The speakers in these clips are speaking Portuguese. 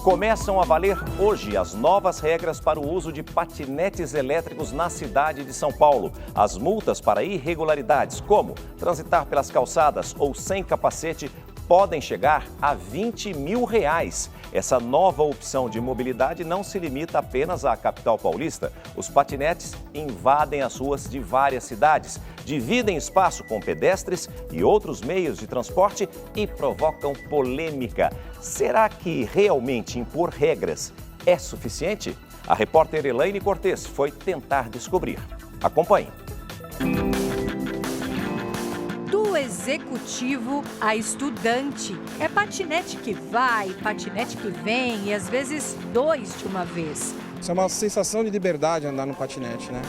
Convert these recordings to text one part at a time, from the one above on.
Começam a valer hoje as novas regras para o uso de patinetes elétricos na cidade de São Paulo. As multas para irregularidades, como transitar pelas calçadas ou sem capacete, podem chegar a R$20 mil. Essa nova opção de mobilidade não se limita apenas à capital paulista. Os patinetes invadem as ruas de várias cidades, dividem espaço com pedestres e outros meios de transporte e provocam polêmica. Será que realmente impor regras é suficiente? A repórter Elaine Cortes foi tentar descobrir. Acompanhe. Do executivo a estudante. É patinete que vai, patinete que vem e às vezes dois de uma vez. Isso é uma sensação de liberdade andar no patinete, né?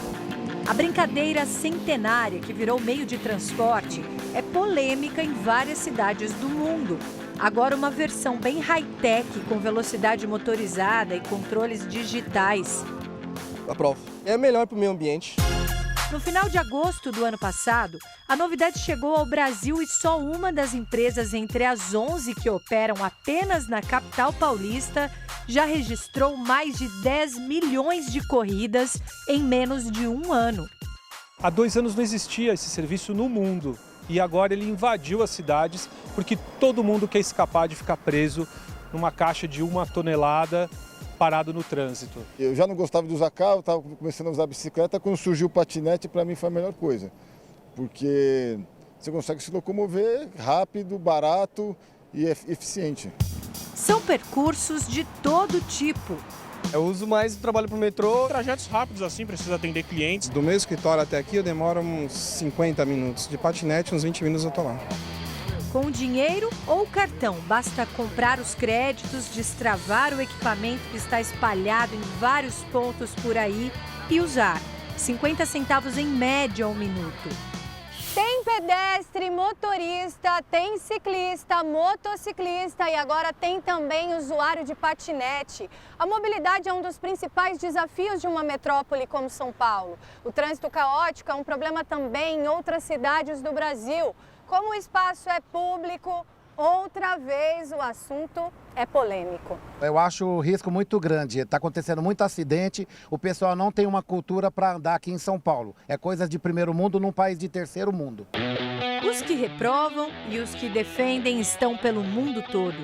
A brincadeira centenária que virou meio de transporte é polêmica em várias cidades do mundo. Agora uma versão bem high-tech, com velocidade motorizada e controles digitais. Aprovo. É melhor para o meio ambiente. No final de agosto do ano passado, a novidade chegou ao Brasil e só uma das empresas entre as 11 que operam apenas na capital paulista já registrou mais de 10 milhões de corridas em menos de um ano. Há 2 anos não existia esse serviço no mundo e agora ele invadiu as cidades porque todo mundo quer escapar de ficar preso numa caixa de 1 tonelada parado no trânsito. Eu já não gostava de usar carro, estava começando a usar bicicleta. Quando surgiu o patinete, para mim foi a melhor coisa, porque você consegue se locomover rápido, barato e eficiente. São percursos de todo tipo. Eu uso mais o trabalho para o metrô. Trajetos rápidos assim, precisa atender clientes. Do meu escritório até aqui eu demoro uns 50 minutos. De patinete, uns 20 minutos eu tô lá. Com dinheiro ou cartão, basta comprar os créditos, destravar o equipamento que está espalhado em vários pontos por aí e usar. 50 centavos em média ao minuto. Tem pedestre, motorista, tem ciclista, motociclista e agora tem também usuário de patinete. A mobilidade é um dos principais desafios de uma metrópole como São Paulo. O trânsito caótico é um problema também em outras cidades do Brasil. Como o espaço é público, outra vez o assunto é polêmico. Eu acho o risco muito grande. Está acontecendo muito acidente, o pessoal não tem uma cultura para andar aqui em São Paulo. É coisa de primeiro mundo num país de terceiro mundo. Os que reprovam e os que defendem estão pelo mundo todo.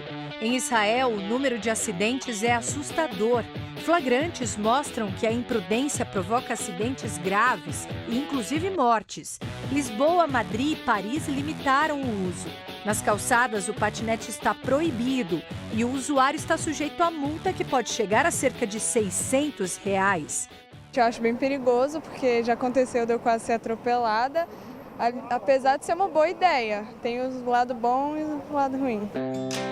Em Israel, o número de acidentes é assustador. Flagrantes mostram que a imprudência provoca acidentes graves e inclusive mortes. Lisboa, Madrid e Paris limitaram o uso. Nas calçadas, o patinete está proibido e o usuário está sujeito a multa que pode chegar a cerca de R$600. Eu acho bem perigoso porque já aconteceu de eu quase ser atropelada, apesar de ser uma boa ideia. Tem o lado bom e o lado ruim.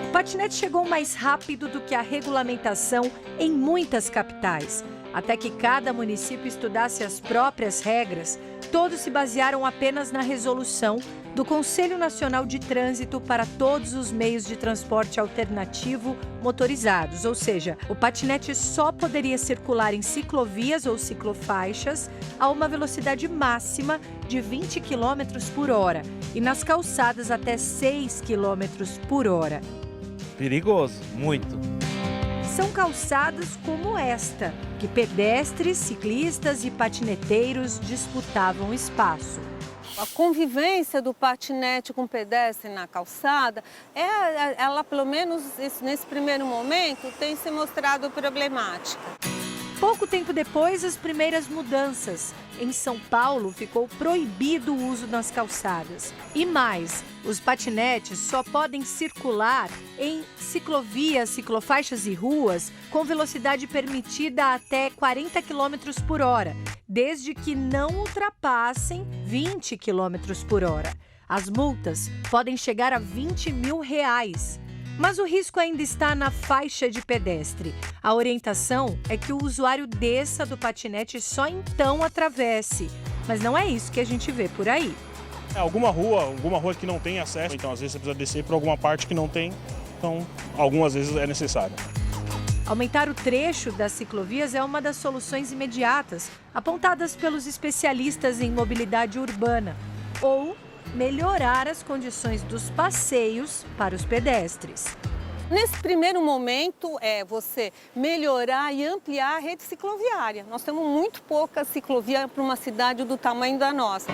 O patinete chegou mais rápido do que a regulamentação em muitas capitais. Até que cada município estudasse as próprias regras, todos se basearam apenas na resolução do Conselho Nacional de Trânsito para todos os meios de transporte alternativo motorizados, ou seja, o patinete só poderia circular em ciclovias ou ciclofaixas a uma velocidade máxima de 20 km por hora e nas calçadas até 6 km por hora. Perigoso, muito. São calçadas como esta, que pedestres, ciclistas e patineteiros disputavam espaço. A convivência do patinete com o pedestre na calçada, ela pelo menos nesse primeiro momento tem se mostrado problemática. Pouco tempo depois, as primeiras mudanças. Em São Paulo, ficou proibido o uso nas calçadas. E mais, os patinetes só podem circular em ciclovias, ciclofaixas e ruas com velocidade permitida até 40 km por hora, desde que não ultrapassem 20 km por hora. As multas podem chegar a R$20 mil. Mas o risco ainda está na faixa de pedestre. A orientação é que o usuário desça do patinete e só então atravesse. Mas não é isso que a gente vê por aí. Alguma rua que não tem acesso, então às vezes você precisa descer por alguma parte que não tem, então algumas vezes é necessário. Aumentar o trecho das ciclovias é uma das soluções imediatas, apontadas pelos especialistas em mobilidade urbana. Ou melhorar as condições dos passeios para os pedestres. Nesse primeiro momento, é você melhorar e ampliar a rede cicloviária. Nós temos muito pouca ciclovia para uma cidade do tamanho da nossa.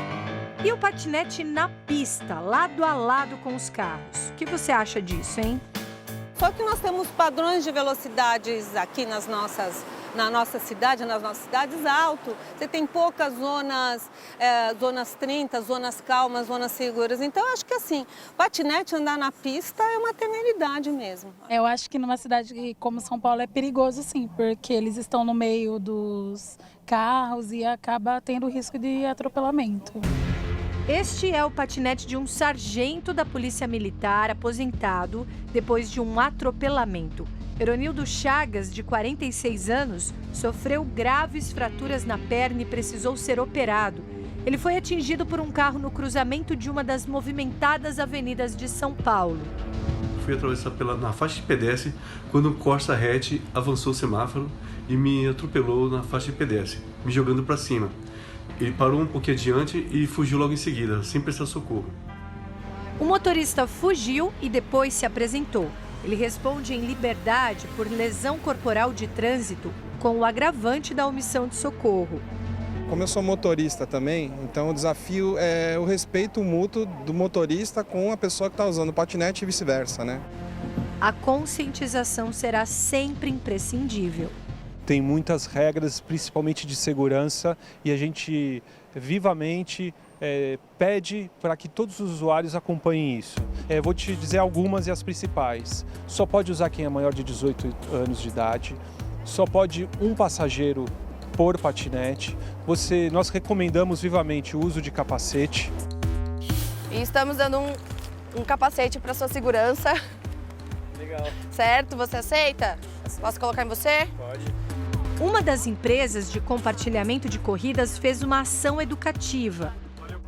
E o patinete na pista, lado a lado com os carros? O que você acha disso, hein? Só que nós temos padrões de velocidades aqui na nossa cidade, nas nossas cidades, alto. Você tem poucas zonas 30, zonas calmas, zonas seguras. Então, eu acho que assim, patinete andar na pista é uma temeridade mesmo. Eu acho que numa cidade como São Paulo é perigoso, sim, porque eles estão no meio dos carros e acaba tendo risco de atropelamento. Este é o patinete de um sargento da Polícia Militar aposentado depois de um atropelamento. Eronildo Chagas, de 46 anos, sofreu graves fraturas na perna e precisou ser operado. Ele foi atingido por um carro no cruzamento de uma das movimentadas avenidas de São Paulo. Fui atravessar na faixa de pedestre quando um Corsa hatch avançou o semáforo e me atropelou na faixa de pedestre, me jogando para cima. Ele parou um pouquinho adiante e fugiu logo em seguida, sem prestar socorro. O motorista fugiu e depois se apresentou. Ele responde em liberdade por lesão corporal de trânsito com o agravante da omissão de socorro. Como eu sou motorista também, então o desafio é o respeito mútuo do motorista com a pessoa que está usando o patinete e vice-versa, né? A conscientização será sempre imprescindível. Tem muitas regras, principalmente de segurança, e a gente vivamente pede para que todos os usuários acompanhem isso. Vou te dizer algumas e as principais. Só pode usar quem é maior de 18 anos de idade, só pode um passageiro por patinete. Nós recomendamos vivamente o uso de capacete. E estamos dando um capacete para sua segurança. Legal. Certo? Você aceita? Posso colocar em você? Pode. Uma das empresas de compartilhamento de corridas fez uma ação educativa.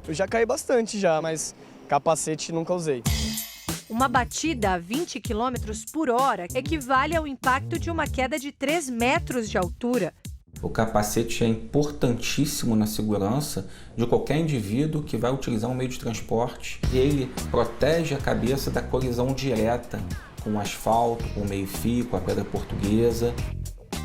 Eu já caí bastante já, mas capacete nunca usei. Uma batida a 20 km por hora equivale ao impacto de uma queda de 3 metros de altura. O capacete é importantíssimo na segurança de qualquer indivíduo que vai utilizar um meio de transporte. Ele protege a cabeça da colisão direta com o asfalto, com o meio-fio, com a pedra portuguesa.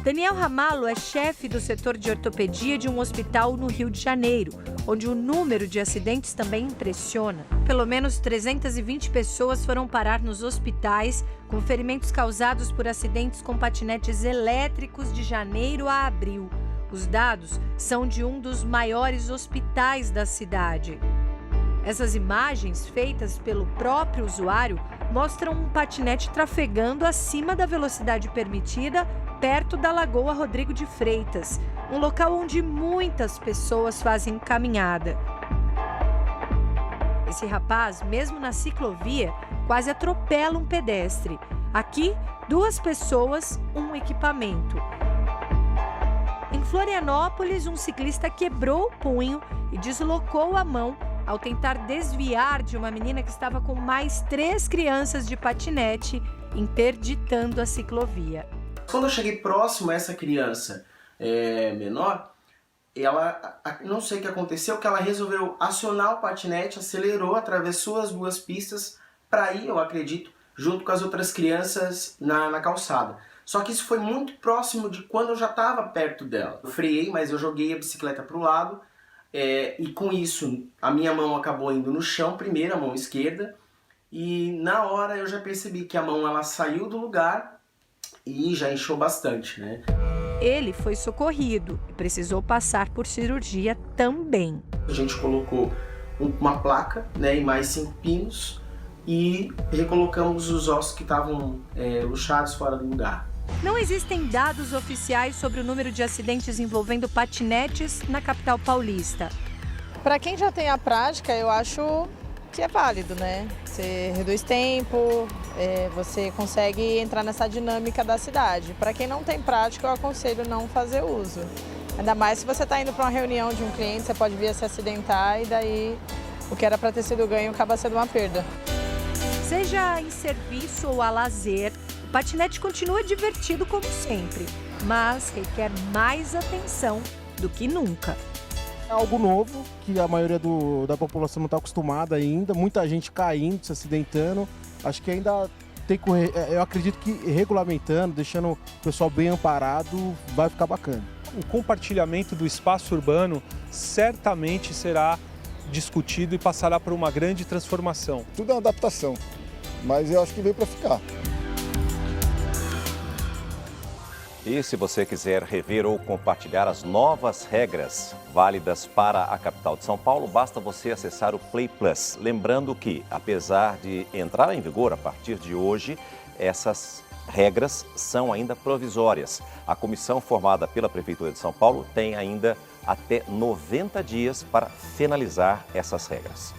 Daniel Ramalho é chefe do setor de ortopedia de um hospital no Rio de Janeiro, onde o número de acidentes também impressiona. Pelo menos 320 pessoas foram parar nos hospitais com ferimentos causados por acidentes com patinetes elétricos de janeiro a abril. Os dados são de um dos maiores hospitais da cidade. Essas imagens, feitas pelo próprio usuário, mostram um patinete trafegando acima da velocidade permitida perto da Lagoa Rodrigo de Freitas, um local onde muitas pessoas fazem caminhada. Esse rapaz, mesmo na ciclovia, quase atropela um pedestre. Aqui, 2 pessoas, um equipamento. Em Florianópolis, um ciclista quebrou o punho e deslocou a mão ao tentar desviar de uma menina que estava com mais 3 crianças de patinete, interditando a ciclovia. Quando eu cheguei próximo a essa criança menor, ela, não sei o que aconteceu, que ela resolveu acionar o patinete, acelerou, atravessou as 2 pistas para ir, eu acredito, junto com as outras crianças na calçada. Só que isso foi muito próximo de quando eu já estava perto dela. Eu freiei, mas eu joguei a bicicleta para o lado, e com isso a minha mão acabou indo no chão, primeiro a mão esquerda, e na hora eu já percebi que a mão ela saiu do lugar e já inchou bastante, né? Ele foi socorrido e precisou passar por cirurgia também. A gente colocou uma placa, né, e mais 5 pinos e recolocamos os ossos que estavam luxados fora do lugar. Não existem dados oficiais sobre o número de acidentes envolvendo patinetes na capital paulista. Para quem já tem a prática, eu acho que é válido, né? Você reduz tempo, você consegue entrar nessa dinâmica da cidade. Para quem não tem prática, eu aconselho não fazer uso. Ainda mais se você está indo para uma reunião de um cliente, você pode vir a se acidentar e daí o que era para ter sido ganho acaba sendo uma perda. Seja em serviço ou a lazer, o patinete continua divertido como sempre, mas requer mais atenção do que nunca. É algo novo, que a maioria da população não está acostumada ainda, muita gente caindo, se acidentando. Acho que ainda eu acredito que regulamentando, deixando o pessoal bem amparado, vai ficar bacana. O compartilhamento do espaço urbano certamente será discutido e passará por uma grande transformação. Tudo é uma adaptação, mas eu acho que veio para ficar. E se você quiser rever ou compartilhar as novas regras válidas para a capital de São Paulo, basta você acessar o Play Plus. Lembrando que, apesar de entrar em vigor a partir de hoje, essas regras são ainda provisórias. A comissão formada pela Prefeitura de São Paulo tem ainda até 90 dias para finalizar essas regras.